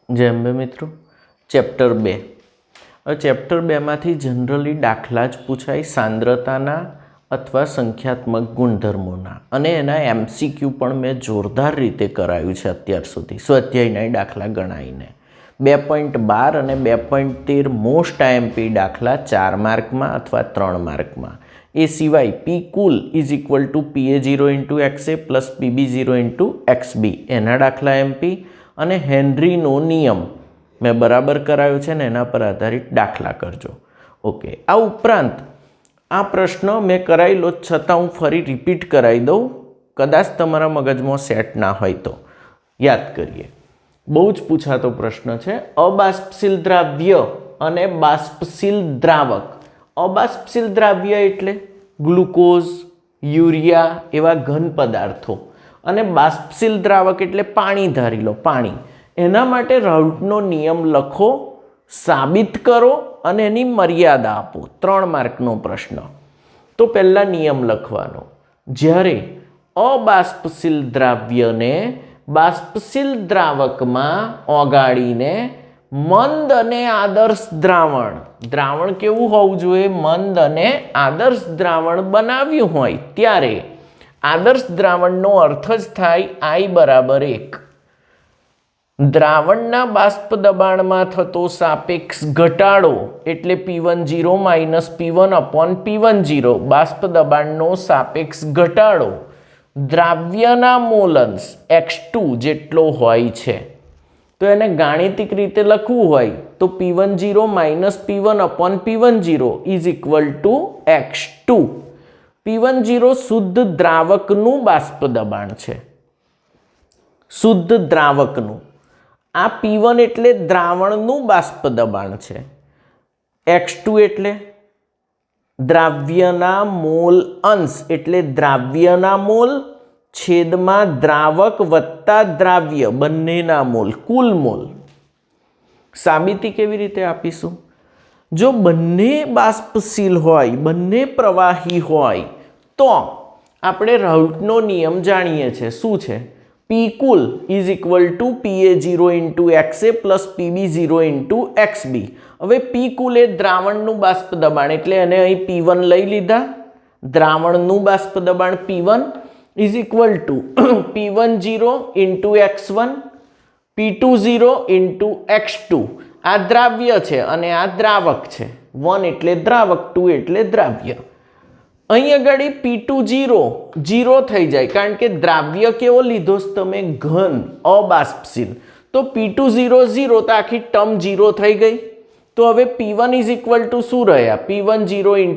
जय अंबे मित्रों। Chapter 2 chapter 2 में जनरली दाखला ज पूछाय सांद्रताना अथवा संख्यात्मक गुणधर्मोना अने एना एमसीक्यू पण मैं जोरदार रीते करायुं छे अत्यार सुधी स्वाध्यायना दाखला गणाईने 2.12 અને 2.13 मोस्ट आईएमपी दाखला 4 मार्क में अथवा 3 मार्क में। ए सिवाय पी कुल is equal to PA0 × XA plus PB0 × XB एना दाखला एमपी અને હેનરીનો નિયમ મેં બરાબર કરાયો છે ને એના પર આધારિત દાખલા કરજો। ઓકે, આ ઉપરાંત આ પ્રશ્ન મેં કરાયેલો છતાં હું ફરી રિપીટ કરાવી દઉં, કદાચ તમારા મગજમાં સેટ ના હોય તો યાદ કરીએ। બહુ જ પૂછાતો પ્રશ્ન છે। અબાષ્પશીલ દ્રાવ્ય અને બાષ્પશીલ દ્રાવક। અબાષ્પશીલ દ્રાવ્ય એટલે ગ્લુકોઝ, યુરિયા એવા ઘન પદાર્થો અને બાષ્પશીલ દ્રાવક એટલે પાણી ધારી લો, પાણી। એના માટે રાઉલ્ટનો નિયમ લખો, સાબિત કરો અને એની મર્યાદા આપો। 3 માર્કનો પ્રશ્ન। તો પહેલા નિયમ લખવાનો, જ્યારે અબાષ્પશીલ દ્રાવ્યને બાષ્પશીલ દ્રાવકમાં ઓગાળીને મંદ અને આદર્શ દ્રાવણ કેવું હોવું જોઈએ? મંદ અને આદર્શ દ્રાવણ બનાવ્યું હોય ત્યારે आदर्श द्रावणनो अर्थ ज थाय I बराबर 1। द्रावणना बाष्प दबाणमां थतो सापेक्ष घटाडो एटले P10 minus P1 upon P10 बाष्प दबाणनो सापेक्ष घटाडो द्राव्यना मोलंस X2 जेटलो होय छे। तो एने गाणितिक रीते लखवुं होय तो P10 minus P1 upon P10 is equal to X2। P10 शुद्ध द्रावकनु बाष्प दबाण छे, शुद्ध द्रावकनु। आ P1 एटले द्रावणनु बाष्प दबाण छे। X2 एटले द्राव्यना मोल अंश एटले द्राव्यना मोल छेदमां द्रावक वत्ता द्राव्य बंनेना मोल, कुल मोल। साबिती केवी रीते आपीशुं? जो बंने बाष्पशील होय, बंने प्रवाही होय तो आपणे राउल्टनो नियम जाणीए छे। शुं छे? P कुल is equal to PA0 × XA plus PB0 × XB। हवे P कुल ए द्रावणनु बाष्प दबाण एटले एने अहीं P1 लई लीधा। द्रावणनु बाष्प दबाण P1 is equal to P10 × X1 P20 × X2। आ द्राव्य छे अने आ द्रावक छे। 1 एटले द्रावक, 2 एटले द्राव्य। अहीं अगाड़ी P20 0 थई जाय कारण के द्राव्य केवो लीधो तमे? घन, अबाष्पशील। तो P20 0 तो आखी टर्म 0 थई गई। तो हवे P1 इज इक्वल टू शुं रह्या? P10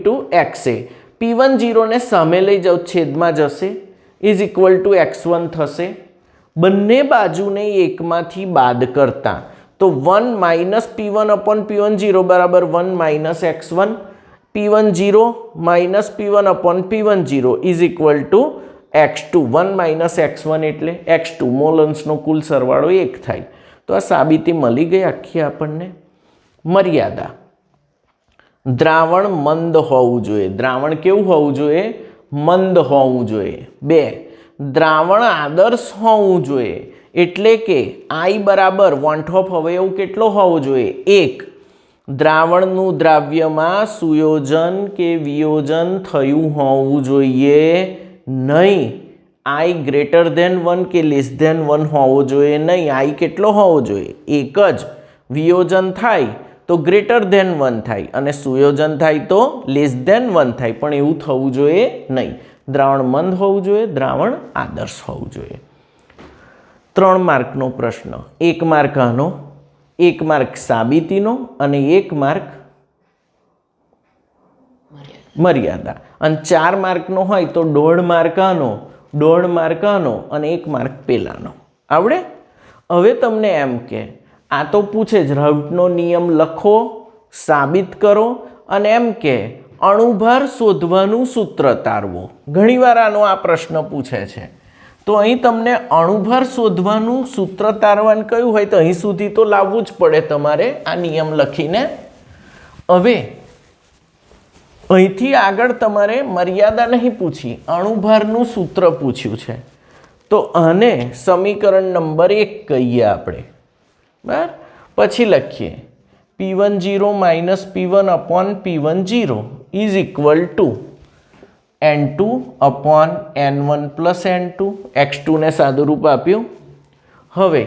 × XA। P10 ने सामे लई जाओ, छेदमां जशे, इज इक्वल टू X1 थशे। बंने बाजुने 1 मांथी बाद करता तो 1 माइनस P1 अपॉन P10 बराबर 1 minus X1। P10 minus P1 upon P10 is equal to X2। 1 minus X1 एटले X2। मोलन्सनो कुल सरवाळो 1 थाय। तो आ साबिती मळी गई आखी आपणने। मर्यादा, द्रावण मंद होवुं जोईए। द्रावण केवुं होवुं जोईए? मंद होवुं जोईए। 2 द्रावण आदर्श होवुं जोईए एटले के I बराबर वॉन्ट ऑफ अवयव केटलो होवो जोईए? 1। द्रावणनु द्राव्यमां सुयोजन के वियोजन थयुं होवुं जोईए नहीं। I ग्रेटर देन 1 के लेस देन 1 होवो जोईए नहीं। I केटलो होवो जोईए? 1 ज। वियोजन थाय तो ग्रेटर देन 1 थाय अने सुयोजन थाय तो लेस देन 1 थाय, पण एवुं थवुं जोईए नहीं। द्रावण मंद होवुं जोईए, द्रावण आदर्श होवुं जोईए। 3 मार्कनो प्रश्न। 1 मार्क आनो, 1 मार्क साबितीनो અને 1 मार्क मर्यादा। અને 4 मार्कनो होय तो 1.5 मार्क आनो, 1.5 मार्क आनो અને 1 मार्क पेलानो। आवडे? હવે તમને એમ કે આ તો પૂછે જ, રાઉલ્ટનો નિયમ લખો, સાબિત કરો અને એમ કે અણુભાર શોધવાનું સૂત્ર તારવો। ઘણીવાર આનો આ પ્રશ્ન પૂછે છે। तो अहीं तमने अणुभार शोधवानुं सूत्र तारवानुं कह्युं होय तो अहीं सुधी तो लाववुं ज पड़े तमारे आ नियम लखीने। हवे અહીંથી આગળ તમારે મર્યાદા નહીં પૂછી, અણુભારનું સૂત્ર પૂછ્યું છે। તો આને સમીકરણ નંબર 1 કહીએ આપણે। બરાબર. પછી લખીએ P10 minus P1 upon P10 is equal to N2 upon N1 plus N2. X2 ને સાદું રૂપ આપ્યું. હવે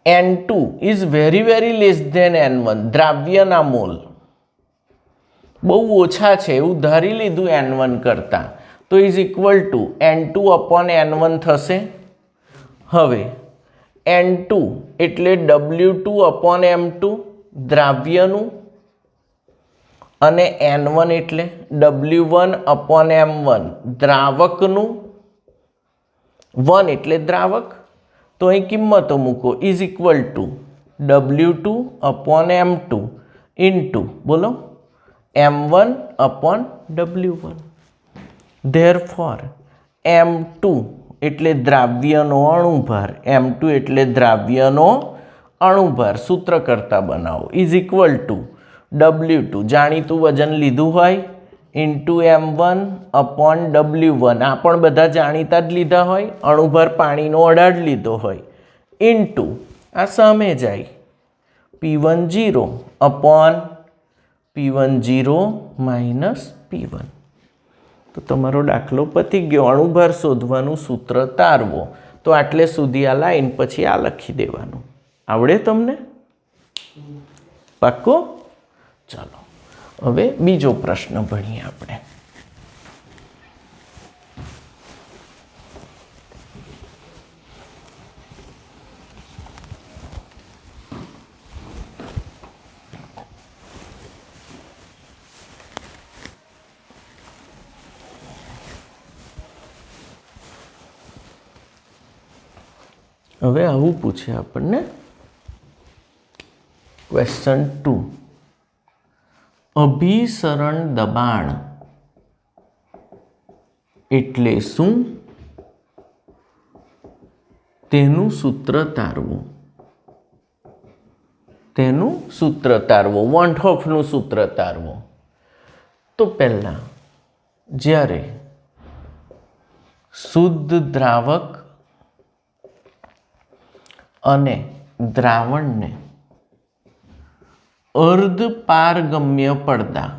N2 is very less than N1. દ્રાવ્યના મોલ બહુ ઓછા છે એવું ધારી લીધું N1 કરતાં, તો is equal to N2 upon N1 થશે. હવે N2 એટલે W2 અપોન M2 દ્રાવ્યનું, અને N1 એટલે W1 અપોન M1 દ્રાવકનું. 1 એટલે દ્રાવક, તો અહીં કિંમતો મૂકો. Is equal two W2 upon M2 into બોલો M1 upon W1. Therefore M2 એટલે દ્રાવ્યનો અણુભાર, M2 એટલે દ્રાવ્યનો અણુભાર સૂત્ર કરતા બનાવો. ઇઝ ઇક્વલ ટુ W2 જાણીતું વજન લીધું હોય ઇન્ટુ M1 અપોન W1, આ પણ બધા જાણીતા જ લીધા હોય, અણુભાર પાણીનો 18 લીધો હોય, ઇન્ટુ આ સામે જાય P10 upon P10 minus P1. તો તમારો દાખલો પતી ગયો. અણુભાર શોધવાનું સૂત્ર તારવો. તો આટલે સુધી આ લાઈન, પછી આ લખી દેવાનું. આવડે તમને? પાક્કો? ચાલો હવે બીજો પ્રશ્ન ભણીએ આપણે. હવે આવું પૂછે આપણને ક્વેશ્ચન 2. અભિસરણ દબાણ એટલે શું? તેનું સૂત્ર તારવું. તેનું સૂત્ર તારવું, વોન હોફનું સૂત્ર તારવું. તો પહેલા જ્યારે શુદ્ધ દ્રાવક અને દ્રાવણને અર્ધ પારગમ્ય પડદા,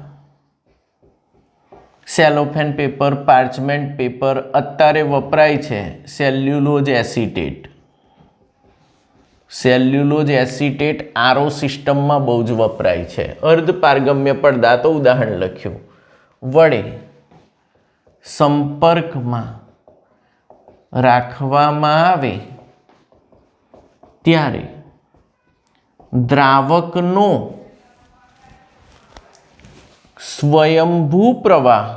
સેલોફેન પેપર, પાર્ચમેન્ટ પેપર, અત્યારે વપરાય છે cellulose acetate. Cellulose acetate RO સિસ્ટમમાં બહુ જ વપરાય છે. અર્ધ પારગમ્ય પડદા તો ઉદાહરણ લખ્યું વડે સંપર્કમાં રાખવામાં આવે ત્યારે દ્રાવકનો સ્વયંભૂ પ્રવાહ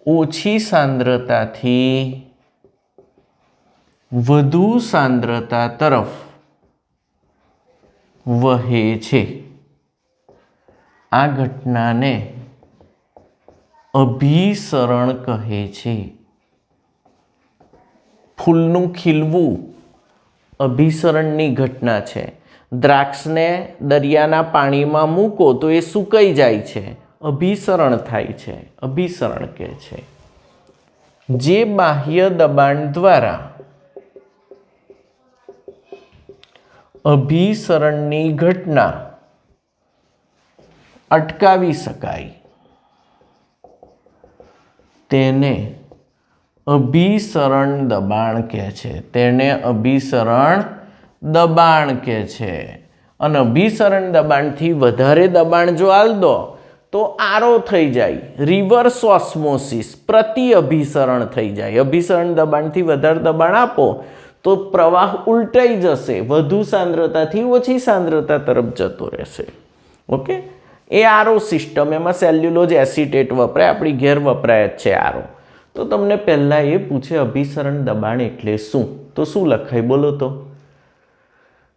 ઓછી સાંદ્રતાથી વધુ સાંદ્રતા તરફ વહે છે. આ ઘટનાને અભિસરણ કહે છે. ફૂલનું ખીલવું અભિસરણની ઘટના છે. દ્રાક્ષને દરિયાના પાણીમાં મૂકો તો એ સુકાઈ જાય છે, અભિસરણ થાય છે, અભિસરણ કહે છે. જે બાહ્ય દબાણ દ્વારા અભિસરણની ઘટના અટકાવી શકાય તેને અભિસરણ દબાણ કહે છે. તેને અભિસરણ દબાણ કહે છે. અને અભિસરણ દબાણથી વધારે દબાણ જો આલ દો તો આરો થઈ જાય, રિવર્સ ઓસ્મોસિસ, પ્રતિ અભિસરણ થઈ જાય. અભિસરણ દબાણથી વધારે દબાણ આપો તો પ્રવાહ ઉલટાઈ જશે, વધુ સાંદ્રતાથી ઓછી સાંદ્રતા તરફ જતો રહેશે. ઓકે, એ આરો સિસ્ટમ, એમાં સેલ્યુલોઝ એસિટેટ વપરાય, આપણી ઘેર વપરાય જ છે આરો. તો તમને પહેલાં એ પૂછે અભિસરણ દબાણ એટલે શું? તો શું લખાય બોલો તો?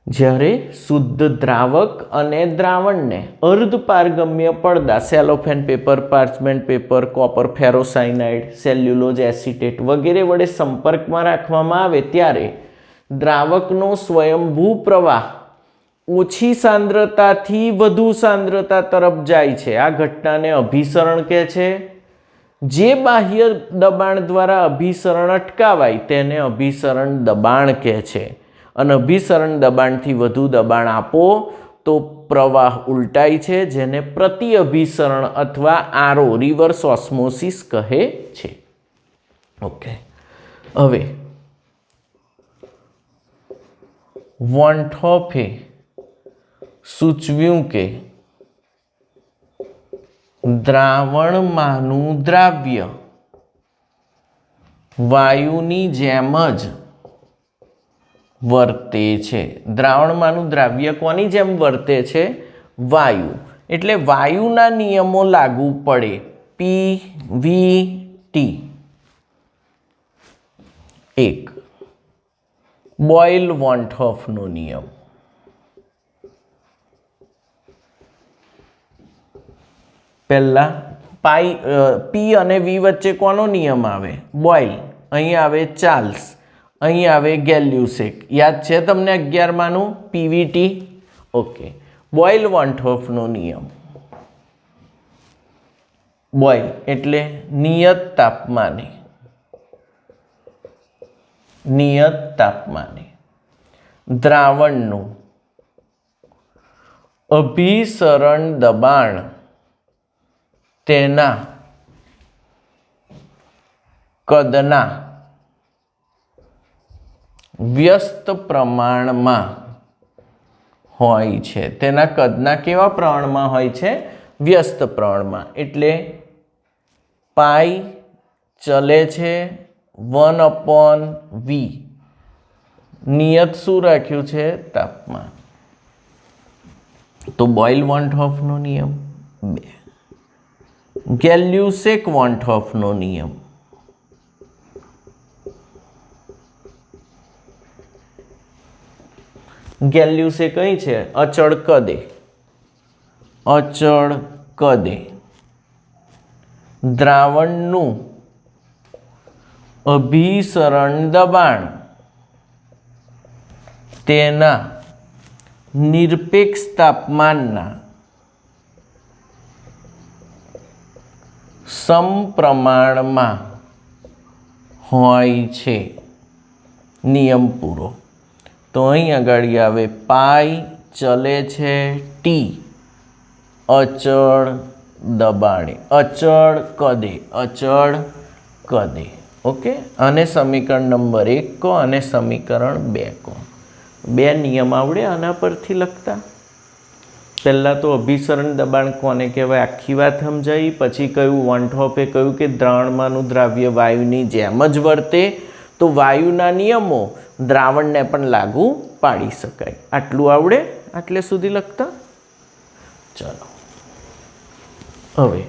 જ્યારે શુદ્ધ દ્રાવક અને દ્રાવણને અર્ધ પારગમ્ય પડદા, cellophane paper, parchment paper, copper ferrocyanide, cellulose acetate વગેરે વડે સંપર્કમાં રાખવામાં આવે ત્યારે દ્રાવકનો સ્વયંભૂ પ્રવાહ ઓછી સાંદ્રતાથી વધુ સાંદ્રતા તરફ જાય છે. આ ઘટનાને અભિસરણ કહે છે. જે બાહ્ય દબાણ દ્વારા અભિસરણ અટકાવાય તેને અભિસરણ દબાણ કહે છે અને અભિસરણ દબાણથી વધુ દબાણ આપો તો પ્રવાહ ઉલટાય છે, જેને પ્રતિ અભિસરણ અથવા આરઓ રિવર્સ ઓસ્મોસિસ કહે છે. ઓકે, હવે વોન્ટહોફે સૂચવ્યું કે દ્રાવણમાંનું દ્રાવ્ય વાયુની જેમ જ વર્તે છે. દ્રાવણમાંનું દ્રાવ્ય કોની જેમ વર્તે છે? વાયુ. એટલે વાયુના નિયમો લાગુ પડે. પીવીટી. એક બોયલ-વોન્ટહોફનો નિયમ. પહેલા પી અને વી વચ્ચે કોનો નિયમ આવે? બોયલ. અહીં આવે ચાર્લ્સ, અહીં આવે ગેલ્યુસેક. યાદ છે તમને 11માનું પીવીટી? ઓકે. બોયલ-વોન્ટહોફનો નિયમ. બોયલ એટલે નિયત તાપમાને દ્રાવણનું અભિસરણ દબાણ તેના કદના વ્યસ્ત પ્રમાણમાં હોય છે. તેના કદના કેવા પ્રમાણમાં હોય છે? વ્યસ્ત પ્રમાણમાં. એટલે પાઈ ચલે છે 1/v. નિયત શું રાખ્યું છે? તાપમાન. તો બોયલ-વોન્ટહોફનો નિયમ 2. ગેલ્યુસેક-વોન્ટહોફનો નિયમ. ગેલ્યુસેક કઈ છે? અચળ કદે દ્રાવણનું અભિસરણ દબાણ તેના નિરપેક્ષ તાપમાનના સમપ્રમાણમાં હોય છે. નિયમ પૂરો. તો અહીં આગળ આવે પાઈ ચલે છે ટી અચળ દબાણે, અચળ કદે. ઓકે. અને સમીકરણ નંબર 1 કહો અને સમીકરણ 2 કહો. 2 નિયમ આવડે આના પરથી લખતા? પહેલાં તો અભિસરણ દબાણ કોને કહેવાય આખી વાત સમજાવી. પછી કહ્યું વોન્ટહોફે કહ્યું કે દ્રાવણમાંનું દ્રાવ્ય વાયુની જેમ જ વર્તે. તો વાયુના નિયમો દ્રાવણને પણ લાગુ પાડી શકાય. આટલું આવડે? આટલે સુધી લખતા? ચાલો હવે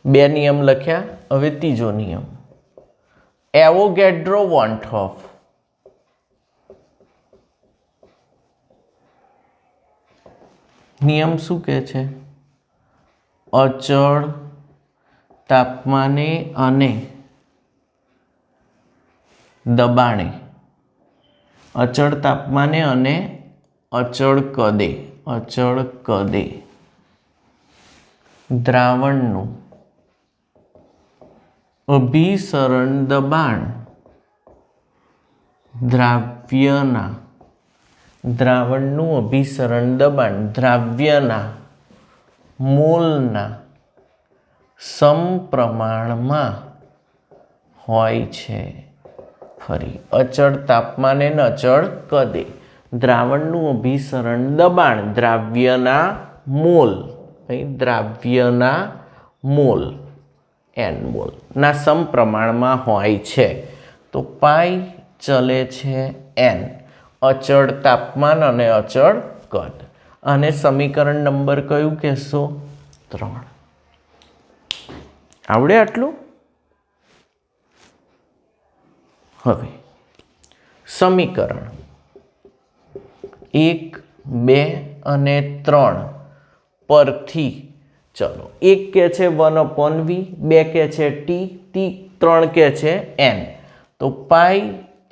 બે નિયમ લખ્યા. હવે ત્રીજો નિયમ એવોગેડ્રો-વોન્ટહોફ. નિયમ શું કહે છે? અચળ તાપમાને અને દબાણે, અચળ તાપમાને અને અચળ કદે દ્રાવણનું અભિસરણ દબાણ દ્રાવણનું અભિસરણ દબાણ દ્રાવ્યના મોલના સમપ્રમાણમાં હોય છે. ફરી અચળ તાપમાને ને અચળ કદે દ્રાવણનું અભિસરણ દબાણ દ્રાવ્યના મોલ n મોલ ના સમપ્રમાણમાં હોય છે. તો પાઈ ચલે છે n, અચળ તાપમાન અને અચળ કદ. અને સમીકરણ નંબર કયું કહેશો? 3. આવડે આટલું? હવે સમીકરણ 1, 2 અને 3 પરથી चलो 1 के छे 1/v, 2 के छे t, 3 के छे n। तो पाई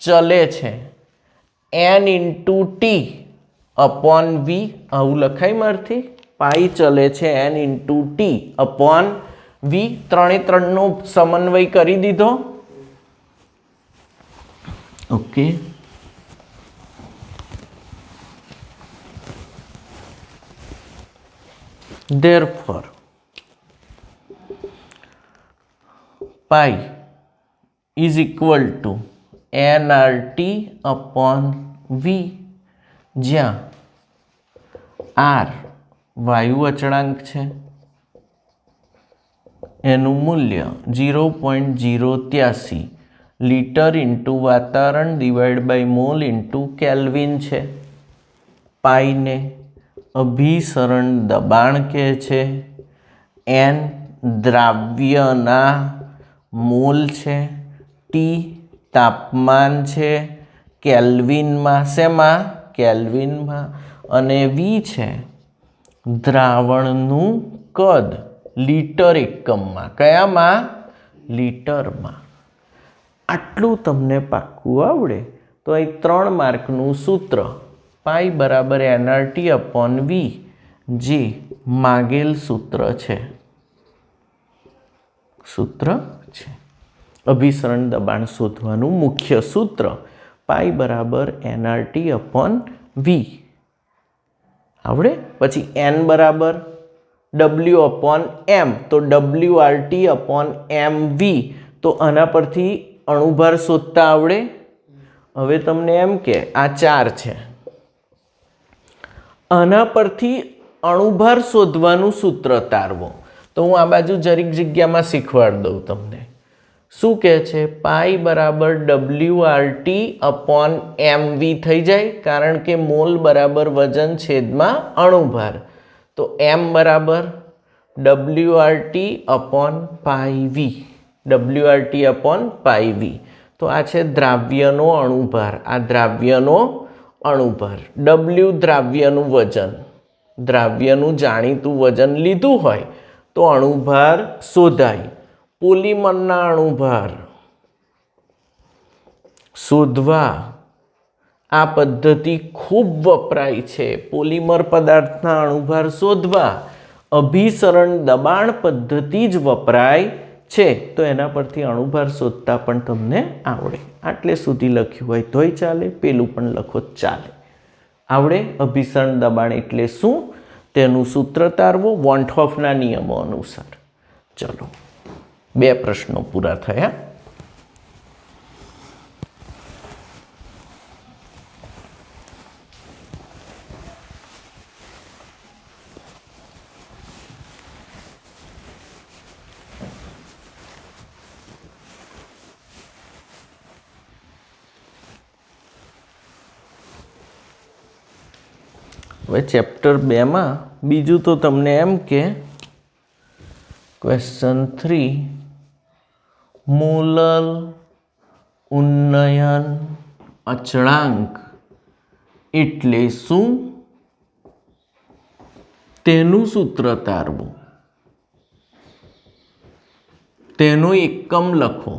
चले छे n into T upon v, आવું લખાય મારથી। પાઈ ચલે છે n into T upon v, 3 નો સમન્વય કરી દીધો। Okay, therefore pi is equal to nRT upon v, જ્યાં r વાયુ અચળાંક છે, એનું મૂલ્ય 0.083 लीटर इंटू वातावरण divide by mole into kelvin है। पाई ने अभिसरण दबाण कहे छे, एन द्राव्यना मोल है, टी तापमान है केल्विन में, सेमा केल्विन में, अने वी है द्रावणनु कद लीटर एकम में, कया में? लीटर में। आटलू तमने पाक्कू आवड़े तो आ 3 मार्कनु सूत्र पाई बराबर एनआरटी अपॉन वी, जे मागेल सूत्र छे, अभिसरण दबाण शोधवानुं मुख्य सूत्र पाई बराबर एनआरटी अपॉन वी आवड़े। पछी एन बराबर डब्ल्यू अपॉन एम, तो W R T upon M V, तो आना परथी अणुभार शोधता आवड़े। हवे तमने एम के आ 4 छे, आना परथी अणुभार शोधवानुं सूत्र तारवो। तो हूँ आ बाजू जरीक जग्या में शीखवाड़ दऊं तमने। शुं कहे छे? पाई बराबर W R T upon M V थई जाए, कारण के मोल बराबर वजन छेदमां अणुभार। तो एम बराबर W R T upon pi V, W R T upon pi V. तो आ छे द्राव्यनो अणुभार, आ द्राव्यनो अणुभार। डब्ल्यू द्राव्यनुं वजन, द्राव्यनुं जाणीतुं वजन लीधुं होय तो अणुभार शोधाय। पोलीमरना अणुभार शोधवा आ पद्धति खूब वपराय छे। पोलीमर पदार्थना अणुभार शोधवा अभिसरण दबाण पद्धति ज वपराय छे। तो एना परथी अणुभार शोधता पण तमने आवड़े। आटले सुधी लख्युं होय तोय चाले, पेलुं पण लखो चाले। आवड़े अभिसरण दबाण एटले शुं तेनुं सूत्र तारवो वॉन्टहोफना नियमो अनुसार। चलो 2 प्रश्नों पूरा थया। હવે ચેપ્ટર 2 માં બીજું તો તમને એમ કે ક્વેશ્ચન 3 મોલર ઉન્નયન અચળાંક એટલે શું તેનું સૂત્ર તારવું, તેનો એકમ લખો।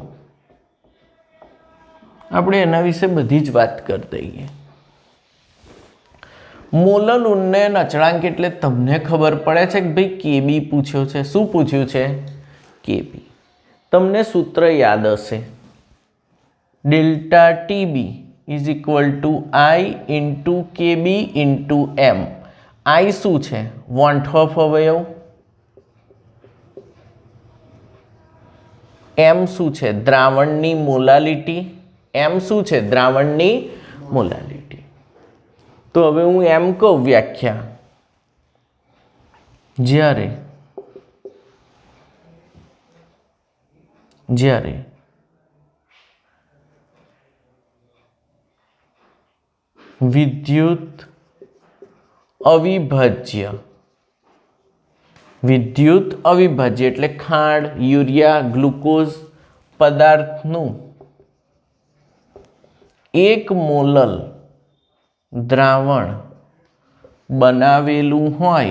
આપણે એના વિશે બધી જ વાત કરી દઈએ। मोलर उन्नयन अचळांक एटले तमने खबर पड़े छे कि भाई केबी पूछ्यो छे। शुं पूछ्युं छे? केबी। तमने सूत्र याद हशे, delta TB is equal to I into KB into M. I शुं छे? वॉन्टहोफ अवयव। एम शुं छे? द्रावणनी मोलालिटी। एम शुं छे? द्रावणनी मोलालिटी। तो हवे हूँ एम कहूँ व्याख्या, ज्यारे ज्यारे विद्युत अविभाज्य, विद्युत अविभाज्य एटले खांड, यूरिया, ग्लूकोज पदार्थनु 1 मोलर द्रावण बनावेलू होय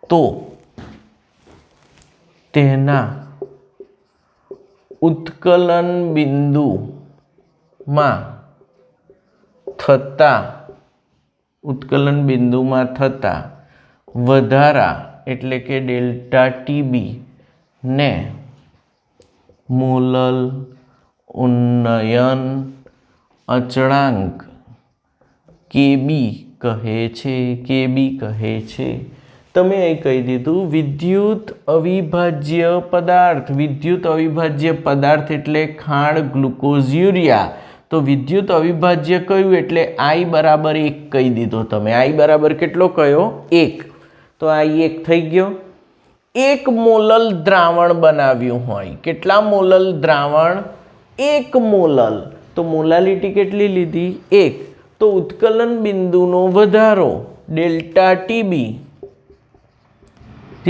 तो તેના ઉત્કલન બિંદુમાં થતા વધારા એટલે કે ડેલ્ટા ટીબી ને મોલલ ઉન્નયન અચળાંક કેબી કહે છે. તમે અહીં કહી દીધું વિદ્યુત અવિભાજ્ય પદાર્થ એટલે ખાંડ, ગ્લુકોઝ, યુરિયા. તો વિદ્યુત અવિભાજ્ય કયું એટલે I બરાબર 1 કહી દીધો તમે. I બરાબર કેટલો કયો? 1. તો I 1 થઈ ગયો. 1 મોલલ દ્રાવણ બનાવ્યું હોય. કેટલા મોલલ દ્રાવણ? 1 મોલલ. તો મોલાલિટી કેટલી લીધી? 1. તો ઉત્કલન બિંદુનો વધારો ડેલ્ટા ટીબી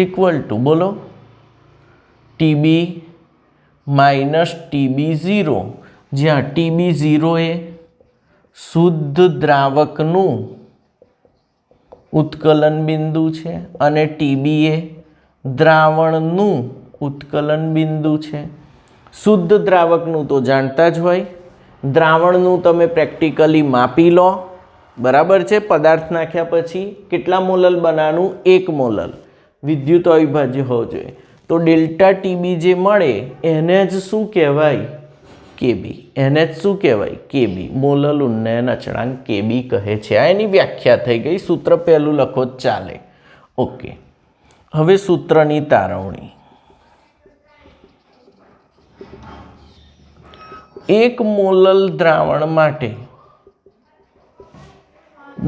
ઇક્વલ ટુ બોલો ટીબી માઇનસ ટીબી0, જ્યાં ટીબી0 એ શુદ્ધ દ્રાવકનું ઉત્કલન બિંદુ છે અને ટીબી એ દ્રાવણનું ઉત્કલન બિંદુ છે. શુદ્ધ દ્રાવકનું તો જાણતા જ હોય, દ્રાવણનું તમે પ્રેક્ટિકલી માપી લો, બરાબર છે. પદાર્થ નાખ્યા પછી કેટલા મોલલ બનાવવાનું? 1 મોલલ. વિદ્યુત અવિભાજ્ય હોવો જોઈએ. તો ડેલ્ટા ટીબી જે મળે એને જ શું કહેવાય? કેબી. એને જ શું કહેવાય? કેબી. મોલલ ઉન્નયન અચળાંક કેબી કહે છે. આ એની વ્યાખ્યા થઈ ગઈ. સૂત્ર પહેલું લખો ચાલે. ઓકે, હવે સૂત્રની તારવણી. 1 મોલલ દ્રાવણ માટે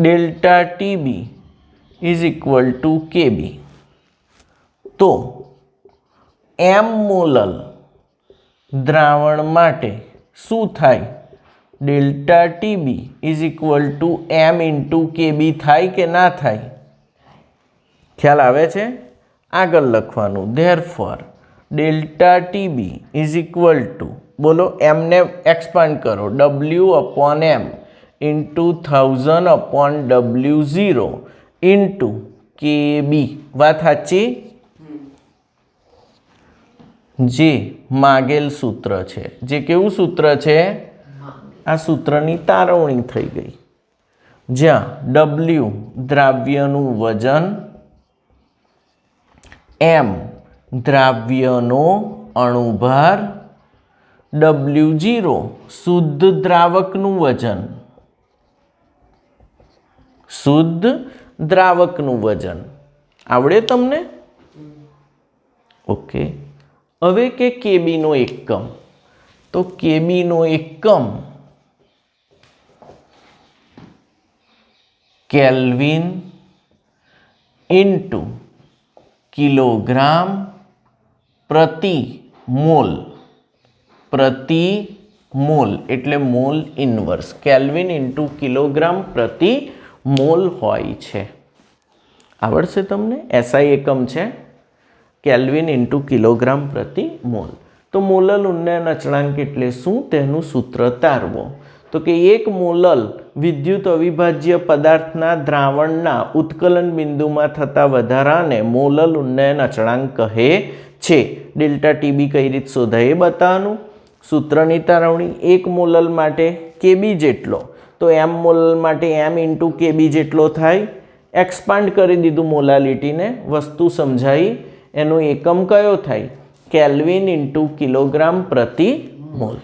delta TB is equal to KB. તો m મોલલ દ્રાવણ માટે શું થાય? Delta TB is equal to m into KB થાય કે ના થાય? ખ્યાલ આવે છે? આગળ લખવાનું therefore delta TB is equal to બોલો એમને એક્સપાન્ડ કરો W/m ઇન્ટુ 1000/W0 ઇન્ટુ કેબી. વાત સાચી? જે માગેલ સૂત્ર છે. જે કેવું સૂત્ર છે? આ સૂત્રની તારવણી થઈ ગઈ, જ્યાં W દ્રાવ્યનું વજન, m દ્રાવ્યનો અણુભાર, W0 શુદ્ધ દ્રાવકનું વજન, આવડે તમને? ઓકે. હવે કે કેબીનો એકમ, તો કેબીનો એકમ કેલ્વિન ઇન્ટુ કિલોગ્રામ પ્રતિ મોલ. એટલે mall inverse. Kelvin into kilogram પ્રતિ મોલ હોય છે. આવડશે તમને? SI એકમ છે કેલ્વિન ઇન્ટુ કિલોગ્રામ પ્રતિ મોલ. તો મોલલ ઉન્નયન અચળાંક એટલે શું? તેનું સૂત્ર તારવો. તો કે 1 મોલલ વિદ્યુત અવિભાજ્ય પદાર્થના દ્રાવણના ઉત્કલન બિંદુમાં થતા વધારાને મોલલ ઉન્નયન અચળાંક કહે છે. ડેલ્ટા ટીબી કઈ રીત શોધાય એ બતાવવાનું. સૂત્રની તારવણી. 1 મોલલ માટે કેબી જેટલો, તો m મોલલ માટે m ઇન્ટુ કેબી જેટલો થાય. એક્સપાન્ડ કરી દીધું મોલાલિટીને, વસ્તુ સમજાઈ. એનો એકમ કયો થાય? કેલ્વિન ઇન્ટુ કિલોગ્રામ પ્રતિ મોલ.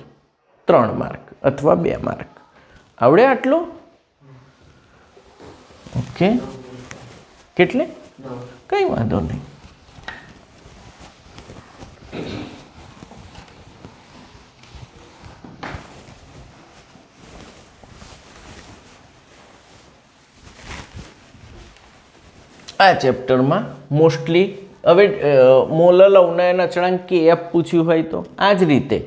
3 માર્ક અથવા 2 માર્ક. આવડે આટલું? ઓકે. કેટલે? કંઈ વાંધો નહીં. આ ચેપ્ટરમાં મોસ્ટલી હવે મોલલ અવનયન અચળાંક KF પૂછ્યું હોય તો આ જ રીતે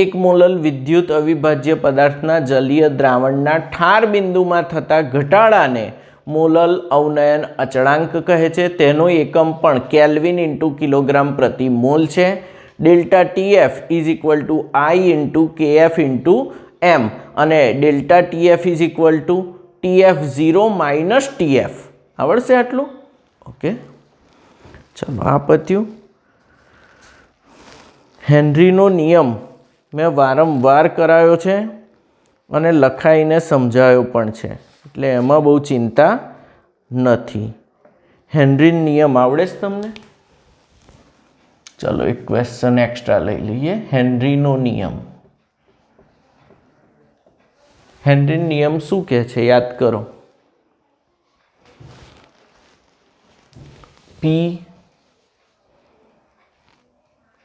1 મોલલ વિદ્યુત અવિભાજ્ય પદાર્થના જલીય દ્રાવણના ઠાર બિંદુમાં થતા ઘટાડાને મોલલ અવનયન અચળાંક કહે છે. તેનો એકમ પણ કેલ્વિન ઇન્ટુ કિલોગ્રામ પ્રતિ મોલ છે. Delta TF is equal two I into KF into M અને delta TF is equal two TF0 minus TF. આવડશે આટલું? ઓકે, ચલો આ પત્યું. હેનરીનો નિયમ મેં વારંવાર કરાયો છે અને લખાઈને સમજાયો પણ છે, એટલે એમાં બહુ ચિંતા નથી. હેનરીનો નિયમ આવડે છે તમને? ચલો એક ક્વેશ્ચન એક્સ્ટ્રા લઈ લઈએ. હેનરીનો નિયમ. હેનરીનો નિયમ શું કહે છે યાદ કરો. P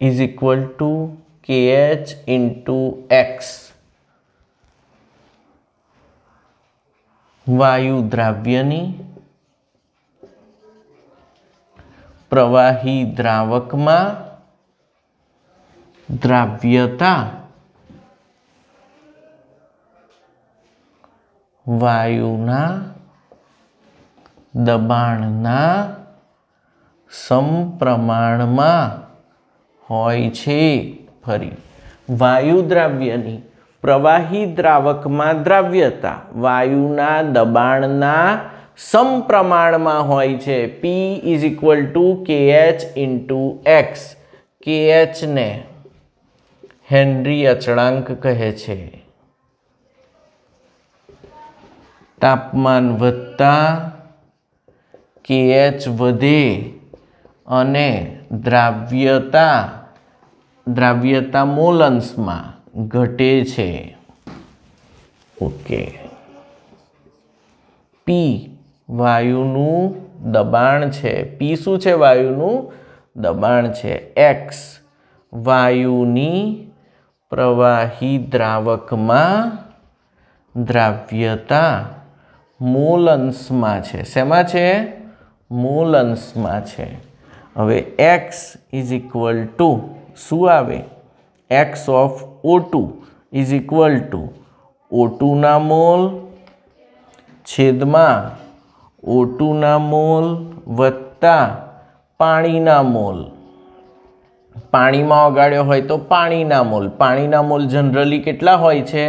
is equal to KH into X. વાયુ દ્રાવ્યની પ્રવાહી દ્રાવકમાં દ્રાવ્યતા વાયુના દબાણના સમપ્રમાણમાં હોય છે. ફરી, વાયુ દ્રાવ્યની પ્રવાહી દ્રાવકમાં દ્રાવ્યતા વાયુના દબાણના સમપ્રમાણમાં હોય છે. P is equal two KH into X. KH ને હેનરી અચળાંક કહે છે. તાપમાન વધતા KH વધે અને દ્રાવ્યતા મોલન્સમાં ઘટે છે. ઓકે. P વાયુનું દબાણ છે. P શું છે? વાયુનું દબાણ છે. X વાયુની પ્રવાહી દ્રાવકમાં દ્રાવ્યતા મોલન્સમાં છે. શેમાં છે? મોલન્સમાં છે. હવે X ઇઝ ઇક્વલ ટુ શું આવે? X of O2 is equal two O2 ના મોલ છેદમાં O2 ના મોલ વત્તા પાણીના મોલ. પાણીમાં ઓગાળ્યો હોય તો પાણીના મોલ. પાણીના મોલ જનરલી કેટલા હોય છે?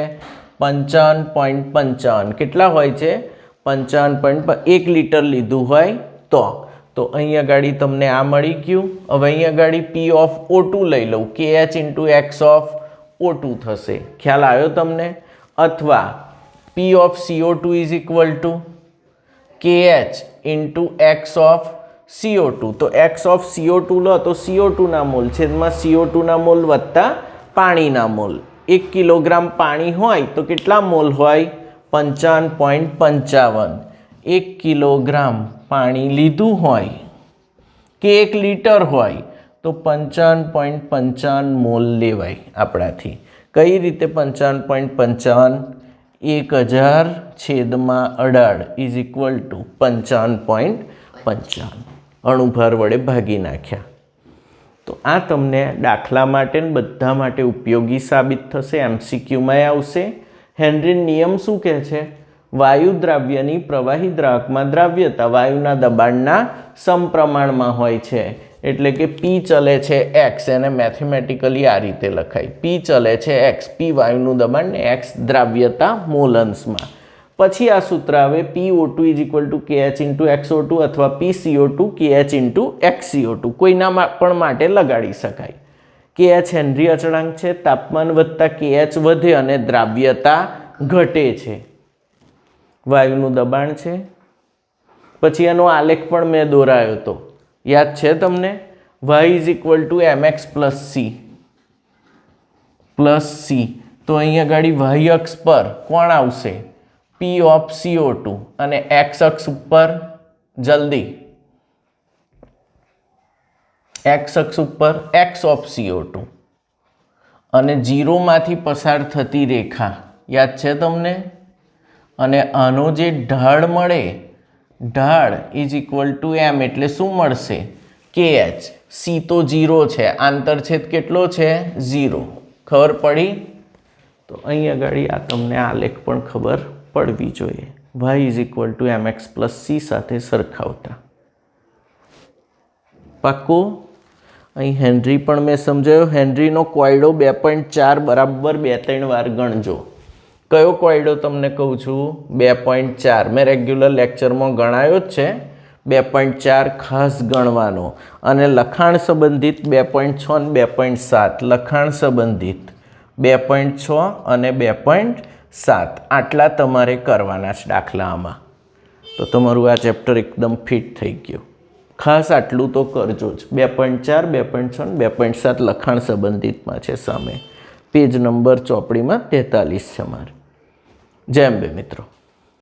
55.55. કેટલા હોય છે? 55.1 લીટર લીધું હોય તો અહીંયા ગાડી તમને આ મળી ગયું. હવે અહીંયા ગાડી P ઓફ O2 લઈ લઉં. KH into X of O2 થશે. ખ્યાલ આવ્યો તમને? અથવા P of CO2 is equal two KH into X of CO2. તો X ઓફ CO2 લો તો CO2 ના મોલ છેદમાં CO2 ના મોલ વત્તા પાણીના મોલ. 1 કિલોગ્રામ પાણી હોય તો કેટલા મોલ હોય? 55.55. 1 કિલોગ્રામ પાણી લીધું હોય કે 1 લીટર હોય તો 55.55 મોલ લેવાય આપણાથી. કઈ રીતે 55.55? 1000 છેદમાં 18 ઇઝ ઇક્વલ ટુ 55.55. અણુભાર વડે ભાગી નાખ્યા. તો આ તમને દાખલા માટે ને બધા માટે ઉપયોગી સાબિત થશે. MCQમાં આવશે. હેનરીનો નિયમ શું કહે છે? વાયુ દ્રાવ્યની પ્રવાહી દ્રાવકમાં દ્રાવ્યતા વાયુના દબાણના સમપ્રમાણમાં હોય છે. એટલે કે P ચલે છે X. એને મેથેમેટિકલી આ રીતે લખાય. P ચલે છે X. P વાયુનું દબાણ ને X દ્રાવ્યતા મોલન્સમાં. પછી આ સૂત્ર આવે PO2 is equal two KH into XO2 અથવા PCO2 KH ઇન્ટુ XCO2. કોઈના પણ માટે લગાડી શકાય. KH હેનરી અચળાંક છે. તાપમાન વધતા KH વધે અને દ્રાવ્યતા ઘટે છે. વાયુનું દબાણ છે. પછી એનો આલેખ પણ મેં દોરાયો હતો, યાદ છે તમને? y is equal two mx plus C. તો અહીંયા ગાડી y અક્ષ પર કોણ આવશે? P ઓફ CO2 અને x અક્ષ ઉપર જલ્દી x અક્ષ ઉપર x ઓફ CO2 અને 0 માંથી પસાર થતી રેખા યાદ છે તમને? અને આનો જે ઢાળ મળે, ઢાળ ઇઝ ઇક્વલ ટુ m એટલે શું મળશે? KH. C તો 0 છે, આંતરછેદ કેટલો છે? 0. ખબર પડી? તો અહીંયા આગળ આ તમને આલેખ પણ ખબર પડવી જોઈએ. y is equal two mx plus C સાથે સરખાવતા. પાક્કું? અહીં હેનરી પણ મેં સમજાયો. હેનરીનો કોયડો 2.4 બરાબર 2-3 વાર ગણજો. કયો કોયડો તમને કહું છું? 2.4. મેં રેગ્યુલર લેક્ચરમાં ગણાયો જ છે, 2.4 ખાસ ગણવાનો અને લખાણ સંબંધિત 2.6 અને 2.7 લખાણ સંબંધિત 2.6 અને 2.7 આટલા તમારે કરવાના છે દાખલામાં. તો તમારું આ ચેપ્ટર એકદમ ફિટ થઈ ગયું. ખાસ આટલું તો કરજો જ. 2.4 2.6 અને 2.7 લખાણ સંબંધિતમાં છે સામે. પેજ નંબર ચોપડીમાં 43 છે મારે. જય અંબે મિત્રો.